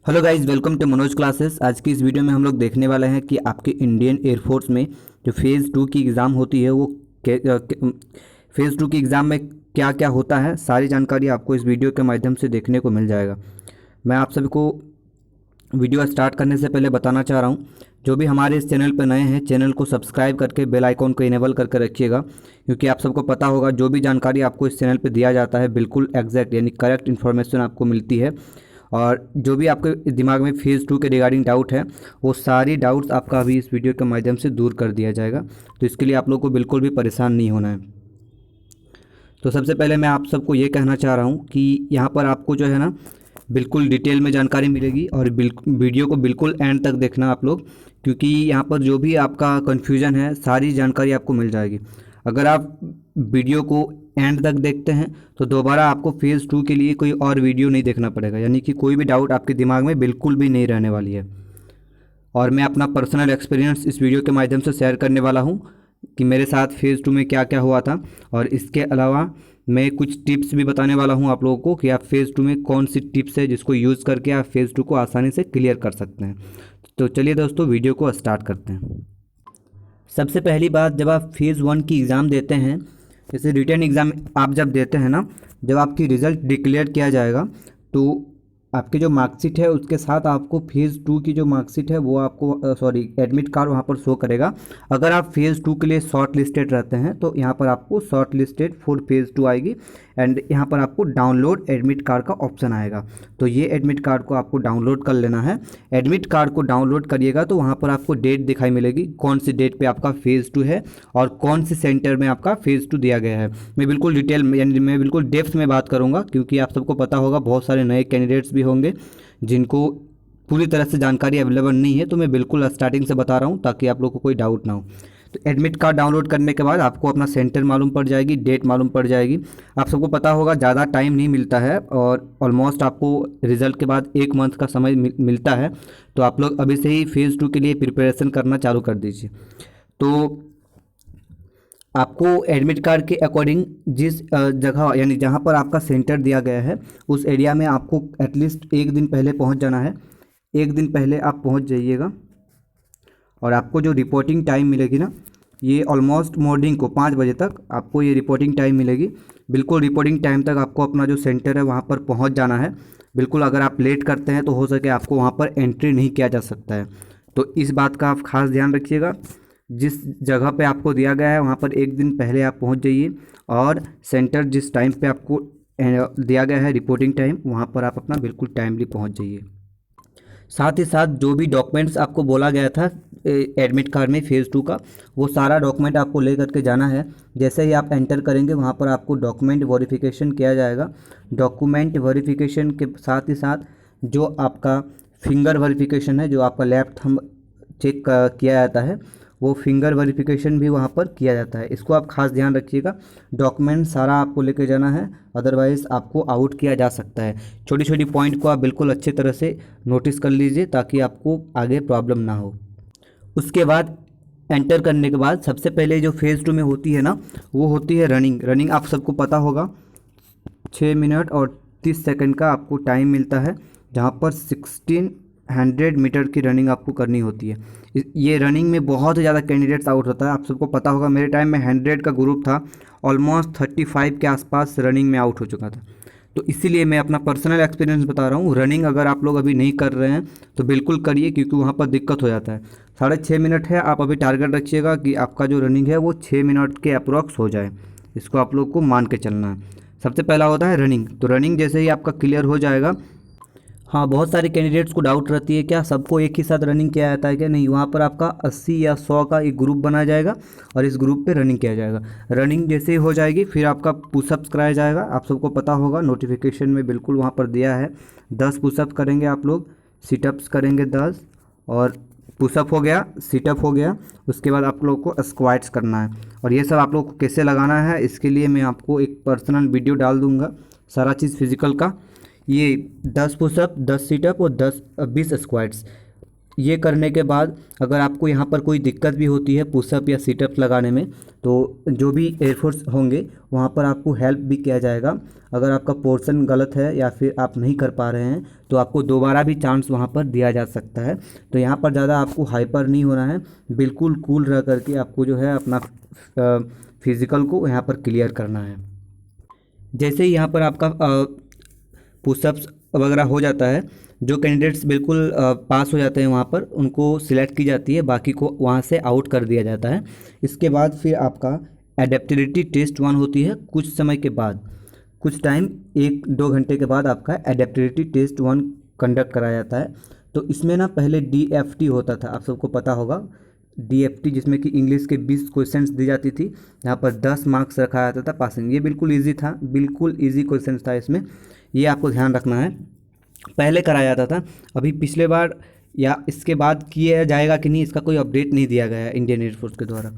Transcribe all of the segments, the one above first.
Hello guys, welcome to Manoj classes. आज की इस वीडियो में हम लोग देखने वाले हैं कि आपके इंडियन एयरफोर्स में जो फ़ेज़ 2 की एग्ज़ाम होती है वो फ़ेज़ 2 की एग्ज़ाम में क्या क्या होता है, सारी जानकारी आपको इस वीडियो के माध्यम से देखने को मिल जाएगा। मैं आप सभी को वीडियो स्टार्ट करने से पहले बताना चाह रहा हूँ, जो भी हमारे इस चैनल पर नए हैं चैनल को सब्सक्राइब करके बेल आइकॉन को इनेबल करके रखिएगा, क्योंकि आप सबको पता होगा जो भी जानकारी आपको इस चैनल पर दिया जाता है बिल्कुल एग्जैक्ट यानी करेक्ट इन्फॉर्मेशन आपको मिलती है। और जो भी आपके दिमाग में फ़ेज़ 2 के रिगार्डिंग डाउट है वो सारी डाउट्स आपका अभी इस वीडियो के माध्यम से दूर कर दिया जाएगा। तो इसके लिए आप लोग को बिल्कुल भी परेशान नहीं होना है। तो सबसे पहले मैं आप सबको ये कहना चाह रहा हूँ कि यहाँ पर आपको जो है ना बिल्कुल डिटेल में जानकारी मिलेगी और वीडियो को बिल्कुल एंड तक देखना आप लोग, क्योंकि यहाँ पर जो भी आपका कन्फ्यूज़न है सारी जानकारी आपको मिल जाएगी। अगर आप वीडियो को एंड तक देखते हैं तो दोबारा आपको फ़ेज़ 2 के लिए कोई और वीडियो नहीं देखना पड़ेगा, यानी कि कोई भी डाउट आपके दिमाग में बिल्कुल भी नहीं रहने वाली है। और मैं अपना पर्सनल एक्सपीरियंस इस वीडियो के माध्यम से शेयर करने वाला हूँ कि मेरे साथ फ़ेज़ 2 में क्या क्या हुआ था। और इसके अलावा मैं कुछ टिप्स भी बताने वाला हूँ आप लोगों को कि आप फ़ेज़ 2 में कौन सी टिप्स है जिसको यूज़ करके आप फ़ेज़ 2 को आसानी से क्लियर कर सकते हैं। तो चलिए दोस्तों, वीडियो को स्टार्ट करते हैं। सबसे पहली बात, जब आप फ़ेज़ 1 की एग्ज़ाम देते हैं, जैसे रिटन एग्ज़ाम आप जब देते हैं ना, जब आपकी रिज़ल्ट डिक्लेयर किया जाएगा तो आपके जो मार्कशीट है उसके साथ आपको फ़ेज़ 2 की जो मार्कशीट है वो आपको एडमिट कार्ड वहाँ पर शो करेगा। अगर आप फ़ेज़ 2 के लिए शॉर्ट लिस्टेड रहते हैं तो यहाँ पर आपको शॉर्ट लिस्टेड फॉर फ़ेज़ 2 आएगी एंड यहाँ पर आपको डाउनलोड एडमिट कार्ड का ऑप्शन आएगा। तो ये एडमिट कार्ड को आपको डाउनलोड कर लेना है। एडमिट कार्ड को डाउनलोड करिएगा तो वहाँ पर आपको डेट दिखाई मिलेगी, कौन सी डेट पे आपका फ़ेज़ 2 है और कौन से सेंटर में आपका फ़ेज़ 2 दिया गया है। मैं बिल्कुल डिटेल में यानी मैं बिल्कुल डेप्थ में बात करूँगा, क्योंकि आप सबको पता होगा बहुत सारे नए कैंडिडेट्स भी होंगे जिनको पूरी तरह से जानकारी अवेलेबल नहीं है। तो मैं बिल्कुल स्टार्टिंग से बता रहा हूँ ताकि आप लोग को कोई डाउट ना हो। तो एडमिट कार्ड डाउनलोड करने के बाद आपको अपना सेंटर मालूम पड़ जाएगी, डेट मालूम पड़ जाएगी। आप सबको पता होगा ज़्यादा टाइम नहीं मिलता है और ऑलमोस्ट आपको रिज़ल्ट के बाद 1 मंथ का समय मिलता है। तो आप लोग अभी से ही फ़ेज़ 2 के लिए प्रिपरेशन करना चालू कर दीजिए। तो आपको एडमिट कार्ड के अकॉर्डिंग जिस जगह यानी जहाँ पर आपका सेंटर दिया गया है उस एरिया में आपको एटलीस्ट 1 दिन पहले पहुँच जाना है। 1 दिन पहले आप पहुँच जाइएगा और आपको जो रिपोर्टिंग टाइम मिलेगी ना, ये ऑलमोस्ट मॉर्निंग को 5 बजे तक आपको ये रिपोर्टिंग टाइम मिलेगी। बिल्कुल रिपोर्टिंग टाइम तक आपको अपना जो सेंटर है वहाँ पर पहुँच जाना है। बिल्कुल अगर आप लेट करते हैं तो हो सके आपको वहाँ पर एंट्री नहीं किया जा सकता है। तो इस बात का आप खास ध्यान रखिएगा। जिस जगह पे आपको दिया गया है वहाँ पर 1 दिन पहले आप पहुँच जाइए और सेंटर जिस टाइम पे आपको दिया गया है रिपोर्टिंग टाइम, वहाँ पर आप अपना बिल्कुल टाइमली पहुँच जाइए। साथ ही साथ जो भी डॉक्यूमेंट्स आपको बोला गया था एडमिट कार्ड में फ़ेज़ 2 का, वो सारा डॉक्यूमेंट आपको ले करके जाना है। जैसे ही आप एंटर करेंगे वहाँ पर आपको डॉक्यूमेंट वेरिफिकेशन किया जाएगा। डॉक्यूमेंट वेरिफिकेशन के साथ ही साथ जो आपका फिंगर वेरिफिकेशन है, जो आपका लेफ्ट थंब चेक किया जाता है, वो फिंगर वेरिफिकेशन भी वहाँ पर किया जाता है। इसको आप खास ध्यान रखिएगा। डॉक्यूमेंट सारा आपको लेके जाना है, अदरवाइज़ आपको आउट किया जा सकता है। छोटी छोटी पॉइंट को आप बिल्कुल अच्छे तरह से नोटिस कर लीजिए ताकि आपको आगे प्रॉब्लम ना हो। उसके बाद एंटर करने के बाद सबसे पहले जो फ़ेज़ 2 में होती है ना, वो होती है रनिंग। रनिंग आप सबको पता होगा 6 मिनट और 30 सेकंड का आपको टाइम मिलता है, जहाँ पर 1600 मीटर की रनिंग आपको करनी होती है। ये रनिंग में बहुत ज़्यादा कैंडिडेट्स आउट होता है। आप सबको पता होगा मेरे टाइम में 100 का ग्रुप था, ऑलमोस्ट 35 के आसपास रनिंग में आउट हो चुका था। तो इसीलिए मैं अपना पर्सनल एक्सपीरियंस बता रहा हूँ। रनिंग अगर आप लोग अभी नहीं कर रहे हैं तो बिल्कुल करिए, क्योंकि वहाँ पर दिक्कत हो जाता है। 6.5 मिनट है, आप अभी टारगेट रखिएगा कि आपका जो रनिंग है वो 6 मिनट के अप्रोक्स हो जाए। इसको आप लोग को मान के चलना है। सबसे पहला होता है रनिंग। तो रनिंग जैसे ही आपका क्लियर हो जाएगा, हाँ बहुत सारे कैंडिडेट्स को डाउट रहती है क्या सबको एक ही साथ रनिंग किया जाता है क्या? नहीं, वहाँ पर आपका 80 या 100 का एक ग्रुप बनाया जाएगा और इस ग्रुप पे रनिंग किया जाएगा। रनिंग जैसे ही हो जाएगी फिर आपका पुशअप्स कराया जाएगा। आप सबको पता होगा नोटिफिकेशन में बिल्कुल वहाँ पर दिया है 10 पुशअप्स करेंगे आप लोग, सिटअप्स करेंगे 10 और पुशअप हो गया, सिटअप हो गया। उसके बाद आप लोग को स्क्वाट्स करना है। और ये सब आप लोग को कैसे लगाना है इसके लिए मैं आपको एक पर्सनल वीडियो डाल दूँगा, सारा चीज़ फिजिकल का। ये 10 पुशअप, 10 सीटअप और 20 स्क्वाट्स, ये करने के बाद अगर आपको यहाँ पर कोई दिक्कत भी होती है पुशअप या सीटअप लगाने में, तो जो भी एयरफोर्स होंगे वहाँ पर आपको हेल्प भी किया जाएगा। अगर आपका पोर्शन गलत है या फिर आप नहीं कर पा रहे हैं तो आपको दोबारा भी चांस वहाँ पर दिया जा सकता है। तो यहाँ पर ज़्यादा आपको हाइपर नहीं होना है, बिल्कुल कूल रह करके आपको जो है अपना फिज़िकल को यहाँ पर क्लियर करना है। जैसे ही यहाँ पर आपका पुशअप्स वगैरह हो जाता है, जो कैंडिडेट्स बिल्कुल पास हो जाते हैं वहाँ पर उनको सिलेक्ट की जाती है, बाकी को वहाँ से आउट कर दिया जाता है। इसके बाद फिर आपका एडेप्टिबिलिटी टेस्ट 1 होती है। कुछ समय के बाद, कुछ टाइम 1-2 घंटे के बाद आपका एडेप्टिबिलिटी टेस्ट 1 कंडक्ट कराया जाता है। तो इसमें ना पहले DFT होता था, आप सबको पता होगा DFT, जिसमें कि इंग्लिश के 20 क्वेश्चंस दी जाती थी। यहाँ पर 10 मार्क्स रखा जाता था पासिंग। ये बिल्कुल ईजी था, बिल्कुल ईजी क्वेश्चन था इसमें, ये आपको ध्यान रखना है। पहले कराया जाता था, अभी पिछले बार या इसके बाद किया जाएगा कि नहीं इसका कोई अपडेट नहीं दिया गया है इंडियन एयरफोर्स के द्वारा।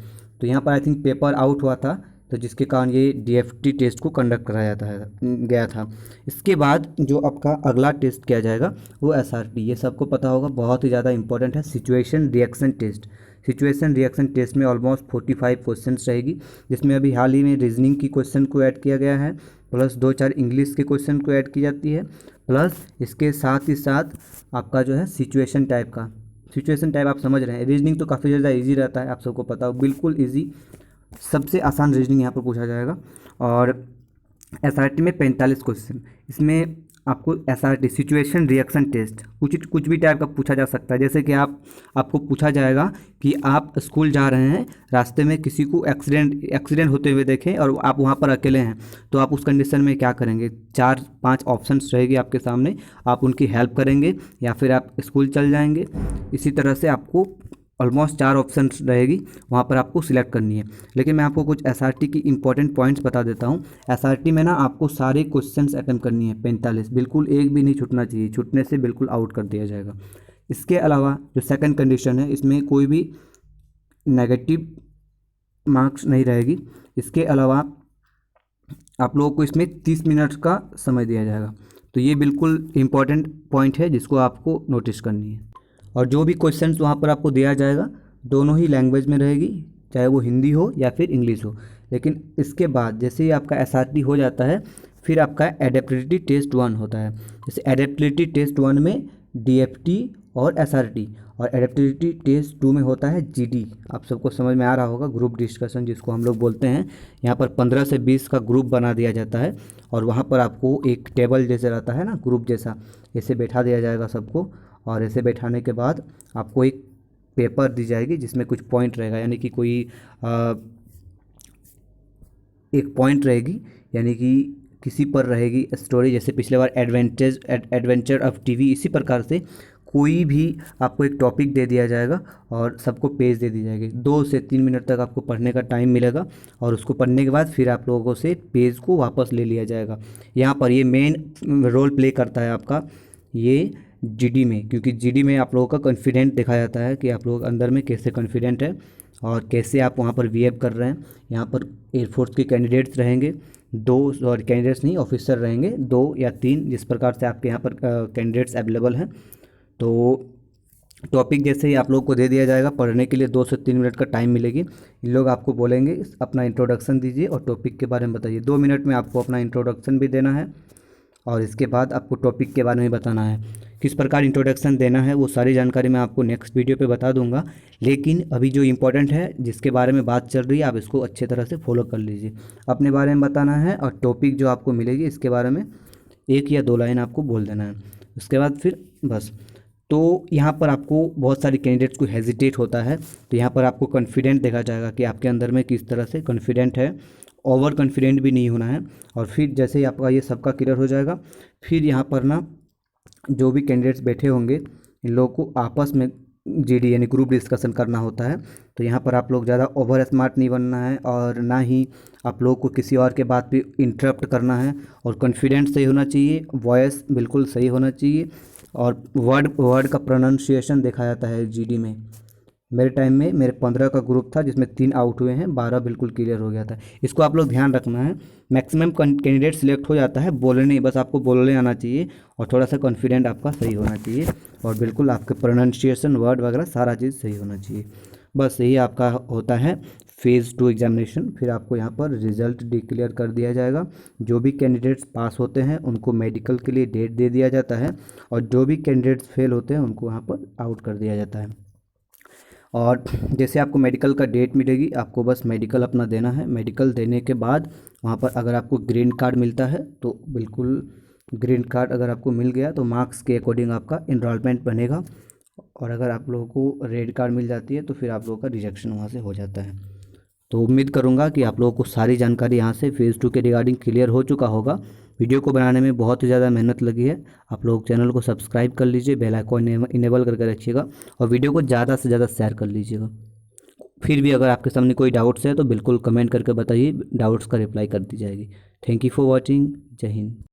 तो यहाँ पर आई थिंक पेपर आउट हुआ था, तो जिसके कारण ये DFT टेस्ट को कंडक्ट कराया गया था। इसके बाद जो आपका अगला टेस्ट किया जाएगा वो SRT, ये सबको पता होगा, बहुत ही ज़्यादा इंपॉर्टेंट है। Situation reaction test, situation reaction test में ऑलमोस्ट 45 क्वेश्चंस रहेगी, जिसमें अभी हाल ही में रीजनिंग की क्वेश्चन को ऐड किया गया है, प्लस 2-4 इंग्लिश के क्वेश्चन को ऐड की जाती है, प्लस इसके साथ ही साथ आपका जो है सिचुएशन टाइप का, सिचुएशन टाइप आप समझ रहे हैं। रीजनिंग तो काफ़ी ज़्यादा इजी रहता है, आप सबको पता हो, बिल्कुल इजी, सबसे आसान रीजनिंग यहाँ पर पूछा जाएगा। और SRT में 45 क्वेश्चन, इसमें आपको SRT सिचुएशन रिएक्शन टेस्ट कुछ भी टाइप का पूछा जा सकता है। जैसे कि आपको पूछा जाएगा कि आप स्कूल जा रहे हैं, रास्ते में किसी को एक्सीडेंट होते हुए देखें और आप वहाँ पर अकेले हैं, तो आप उस कंडीशन में क्या करेंगे। 4-5 ऑप्शंस रहेगी आपके सामने, आप उनकी हेल्प करेंगे या फिर आप स्कूल चल जाएंगे। इसी तरह से आपको ऑलमोस्ट 4 ऑप्शन रहेगी, वहाँ पर आपको सिलेक्ट करनी है। लेकिन मैं आपको कुछ SRT की इंपॉर्टेंट पॉइंट्स बता देता हूँ। SRT में ना आपको सारे क्वेश्चंस अटेम्प्ट करनी है, 45, बिल्कुल एक भी नहीं छूटना चाहिए, छूटने से बिल्कुल आउट कर दिया जाएगा। इसके अलावा जो सेकंड कंडीशन है, इसमें कोई भी नेगेटिव मार्क्स नहीं रहेगी। इसके अलावा आप लोगों को इसमें 30 मिनट का समय दिया जाएगा। तो ये बिल्कुल इम्पॉर्टेंट पॉइंट है जिसको आपको नोटिस करनी है। और जो भी क्वेश्चंस वहाँ पर आपको दिया जाएगा दोनों ही लैंग्वेज में रहेगी, चाहे वो हिंदी हो या फिर इंग्लिश हो। लेकिन इसके बाद जैसे ही आपका SRT हो जाता है, फिर आपका एडेप्टिबिलिटी टेस्ट 1 होता है। जैसे एडेप्टिबिलिटी टेस्ट 1 में DFT और SRT, और एडेप्टिबिलिटी टेस्ट 2 में होता है GD। आप सबको समझ में आ रहा होगा, ग्रुप डिस्कशन जिसको हम लोग बोलते हैं। यहाँ पर 15 से 20 का ग्रुप बना दिया जाता है और वहाँ पर आपको एक टेबल जैसे रहता है ना, ग्रुप जैसा, ऐसे बैठा दिया जाएगा सबको। और ऐसे बैठाने के बाद आपको एक पेपर दी जाएगी जिसमें कुछ पॉइंट रहेगा, यानी कि कोई एक पॉइंट रहेगी, यानी कि किसी पर रहेगी स्टोरी। जैसे पिछले बार एडवेंचर ऑफ TV, इसी प्रकार से कोई भी आपको एक टॉपिक दे दिया जाएगा और सबको पेज दे दी जाएगी। 2 से 3 मिनट तक आपको पढ़ने का टाइम मिलेगा और उसको पढ़ने के बाद फिर आप लोगों से पेज को वापस ले लिया जाएगा। यहाँ पर ये मेन रोल प्ले करता है आपका ये GD में, क्योंकि GD में आप लोगों का कॉन्फिडेंट दिखाया जाता है कि आप लोग अंदर में कैसे कॉन्फिडेंट है और कैसे आप वहाँ पर बिहेव कर रहे हैं। यहाँ पर एयरफोर्स के कैंडिडेट्स रहेंगे, 2 और कैंडिडेट्स नहीं, ऑफिसर रहेंगे 2 या 3, जिस प्रकार से आपके यहाँ पर कैंडिडेट्स अवेलेबल हैं। तो टॉपिक जैसे ही आप लोग को दे दिया जाएगा, पढ़ने के लिए 2 से 3 मिनट का टाइम मिलेगी। इन लोग आपको बोलेंगे अपना इंट्रोडक्शन दीजिए और टॉपिक के बारे में बताइए। 2 मिनट में आपको अपना इंट्रोडक्शन भी देना है और इसके बाद आपको टॉपिक के बारे में बताना है। किस प्रकार इंट्रोडक्शन देना है वो सारी जानकारी मैं आपको नेक्स्ट वीडियो पे बता दूंगा। लेकिन अभी जो इम्पोर्टेंट है, जिसके बारे में बात चल रही है, आप इसको अच्छे तरह से फॉलो कर लीजिए। अपने बारे में बताना है और टॉपिक जो आपको मिलेगी इसके बारे में 1 या 2 लाइन आपको बोल देना है। उसके बाद फिर बस। तो यहाँ पर आपको बहुत सारे कैंडिडेट्स को हेजिटेट होता है, तो यहाँ पर आपको कॉन्फिडेंट देखा जाएगा कि आपके अंदर में किस तरह से कॉन्फिडेंट है। ओवर कॉन्फिडेंट भी नहीं होना है। और फिर जैसे ही आपका ये सबका क्लियर हो जाएगा, फिर यहाँ पर ना जो भी कैंडिडेट्स बैठे होंगे इन लोगों को आपस में GD यानी ग्रुप डिस्कशन करना होता है। तो यहाँ पर आप लोग ज़्यादा ओवर स्मार्ट नहीं बनना है और ना ही आप लोग को किसी और के बात पे इंटरप्ट करना है। और कॉन्फिडेंस सही होना चाहिए, वॉइस बिल्कुल सही होना चाहिए और वर्ड का प्रोनाउंसिएशन देखा जाता है GD में। मेरे टाइम में मेरे 15 का ग्रुप था जिसमें 3 आउट हुए हैं, 12 बिल्कुल क्लियर हो गया था। इसको आप लोग ध्यान रखना है। मैक्सिमम कैंडिडेट सिलेक्ट हो जाता है, बोलने बस आपको बोलने आना चाहिए और थोड़ा सा कॉन्फिडेंट आपका सही होना चाहिए। और बिल्कुल आपके प्रोनाउंसिएशन वर्ड वगैरह सारा चीज़ सही होना चाहिए। बस यही आपका होता है फ़ेज़ 2 एग्जामिनेशन। फिर आपको यहाँ पर रिज़ल्ट डिक्लेयर कर दिया जाएगा। जो भी कैंडिडेट्स पास होते हैं उनको मेडिकल के लिए डेट दे दिया जाता है, और जो भी कैंडिडेट्स फेल होते हैं उनको यहाँ पर आउट कर दिया जाता है। और जैसे आपको मेडिकल का डेट मिलेगी, आपको बस मेडिकल अपना देना है। मेडिकल देने के बाद वहाँ पर अगर आपको ग्रीन कार्ड मिलता है तो बिल्कुल, ग्रीन कार्ड अगर आपको मिल गया तो मार्क्स के अकॉर्डिंग आपका इनरोलमेंट बनेगा, और अगर आप लोगों को रेड कार्ड मिल जाती है तो फिर आप लोगों का रिजेक्शन वहाँ से हो जाता है। तो उम्मीद करूँगा कि आप लोगों को सारी जानकारी यहाँ से फ़ेज़ 2 के रिगार्डिंग क्लियर हो चुका होगा। वीडियो को बनाने में बहुत ही ज़्यादा मेहनत लगी है। आप लोग चैनल को सब्सक्राइब कर लीजिए, बेल आइकॉन इनेबल करके रखिएगा, और वीडियो को ज़्यादा से ज़्यादा शेयर कर लीजिएगा। फिर भी अगर आपके सामने कोई डाउट्स है तो बिल्कुल कमेंट करके बताइए, डाउट्स का रिप्लाई कर दी जाएगी। Thank you for watching. जय हिंद।